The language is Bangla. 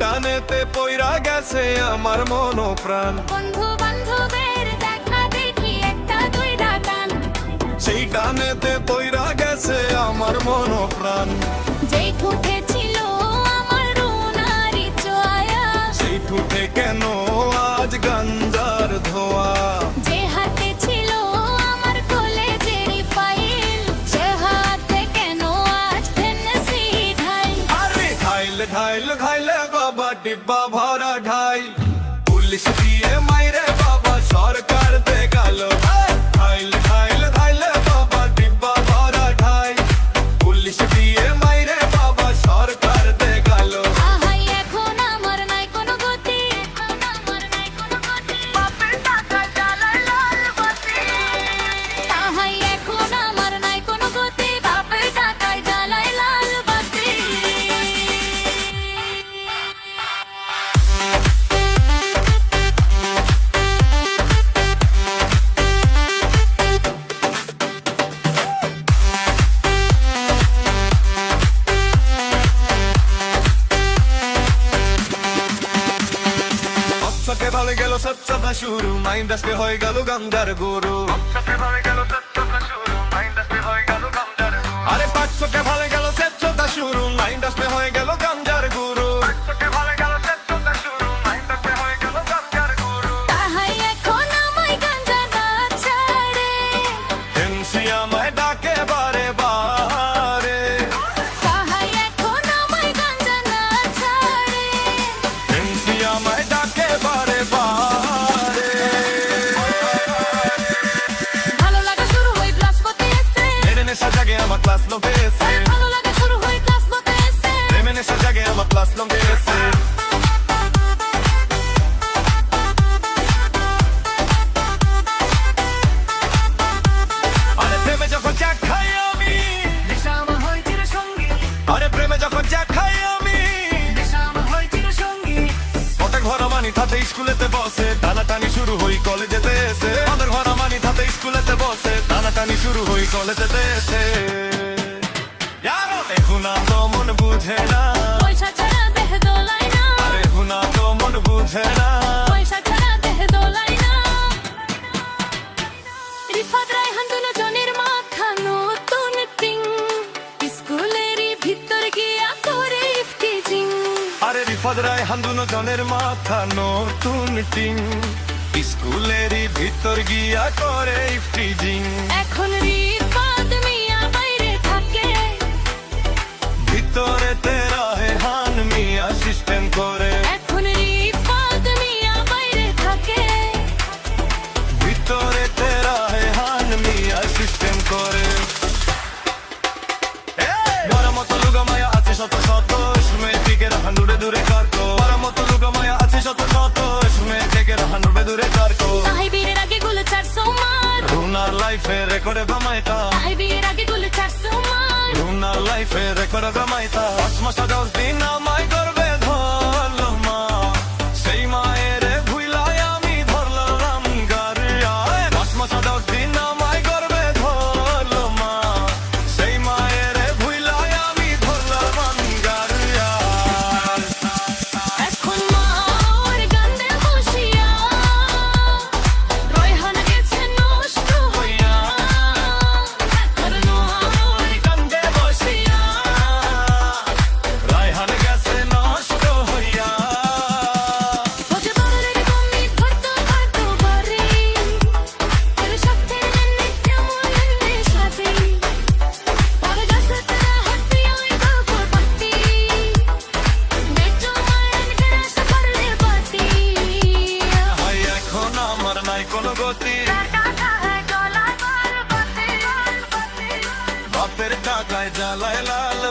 টানেতে পইরা গেছে আমার মন প্রাণ। বন্ধু বান্ধবের দেখা দেখি একটা দুইটা টান, সেই টানেতে পইরা গেছে আমার মন প্রাণ। যেই ঠোঁটে ছিল আমার রুনারি ছোঁয়া, সেই ঠোঁটে কেন আজ গাঞ্জার ধোয়া। যে হাতে ছিল আমার কলেজের ফাইল, সে হাতে কেন আজ ফেন্সি ঢাই। আরে ঘাইল ঘাইল ঘাইলে বাবা ডিব্বা ভরা ঢাই, পুলিশ দিয়ে মাইরে বাবা সরকার দে গেল। ঘাইল ঘাইল ঘাইলে বাবা ডিব্বা ভরা ঢাই, পুলিশ দিয়ে মাইরে বাবা সরকার দে গেল। আহাই এখন আমার নাই কোনো গতি, এখন আমার নাই কোনো গতি, বাপের টাকা জ্বালায় লাল বাতি। আহাই এখন আমার নাই কোনো গতি, বাপের টাকায় জ্বালায় লাল বাতি। সবচকে ভালো গেল সচ্চতা শুরু, মাইন্ড আজকে হয়ে গেল গাঞ্জার গুরু। আরে 500 ভালো গেল সচ্চতা শুরু, মাইন্ড আজকে হয়ে গেল গাঞ্জার গুরু। আহাই এখন আমায় গাঞ্জা না ছাড়ে, এমসি আমায় ডাকে বারে বারে, আহাই এখন আমায় গাঞ্জা না ছাড়ে। এমসি আমায় ডাকে বারে বারে। ভালো লাগা শুরু হই ক্লাস করতে এসে, মেরে নেশা জাগে আমার ক্লাস লোকে এসে, ভালো লাগা শুরু হই ক্লাস করতে এসে। মেরে নেশা জাগে আমার ক্লাস লোকে এসে। আরে প্রেমে যখন চা খাই আমি, নেশা আমার হয় চিরসঙ্গী, আরে প্রেমে যখন চা খাই আমি, নেশা আমার হয় চিরসঙ্গী। ওদের ঘর মানি তাতে স্কুলেতে বসে, টানাটানি শুরু হই কলেজেতে এসে। ওদের ঘর মানি তাতে স্কুলেতে বসে, টানাটানি শুরু হই কলেজেতে এসে। হুনা তো মন বুঝে না, পয়সা ছাড়া দেহ দোলায় না, আরে হুনা তো মন বুঝে না। পয়সা ছাড়া দেহ দোলায় না। রিফাত রায়হান দুজনের মাথা নতুন টিং, স্কুলেরই ভিতর গিয়া করে ইফটিজিং। আরে রিফাত রায়হান দুজনের মাথা নতুন টিং, স্কুলেরই ভিতর গিয়া করে ইফটিজিং। এখন রিফাত মিয়া বাইরে থাকে, ভিতরে তেরা হান মিয়া সিস্টেম করে, এখন রিফাত মিয়া বাইরে থাকে। ভিতরে তেরা হান মিয়া সিস্টেম করে। বড় মতো লুগা মায়া আছে শত শত, শুনে থেকে রাখান দূরে দূরে কারকো। বড় মতো লুগা মায়া আছে শত শত, শুনে থেকে রাখান দূরে দূরে কারকো। তাই বিয়ের আগে গুলো 400 মার, রুনার লাইফে রেকর্ডে বামাইতা, তাই বিয়ের আগে গুলো 400 মার। রুনার লাইফে রেকর্ডে বামাইতা। 10 মাস 10 দিন আমায় করবে ধরল মা, সেই মায়ের ভুইলাই আমি ধরলাম গারিয়া। 10 মাস 10 দিন আমায় করবে ধরল মা, সেই মায়ের ভুইলাই আমি ধরলাম গারিয়া। এখন মার গান্দে বসিয়া, রয়হান গেছে নষ্ট হইয়া। এখন মার গান্দে বসিয়া, রায়হান গেছে নষ্ট হইয়া। হতে পারে কমি ধরতো ধরতো বাড়ি, এর সাথে নিত্য মনে সাথে। তার গাছে তারা হাঁটি ওই গল্প পাতি, বেচো মায়ের গ্রাস করলে বাতি। হাই এখন আমার নাই কোনো গতি, বাপের টাকায় জ্বালায় লাল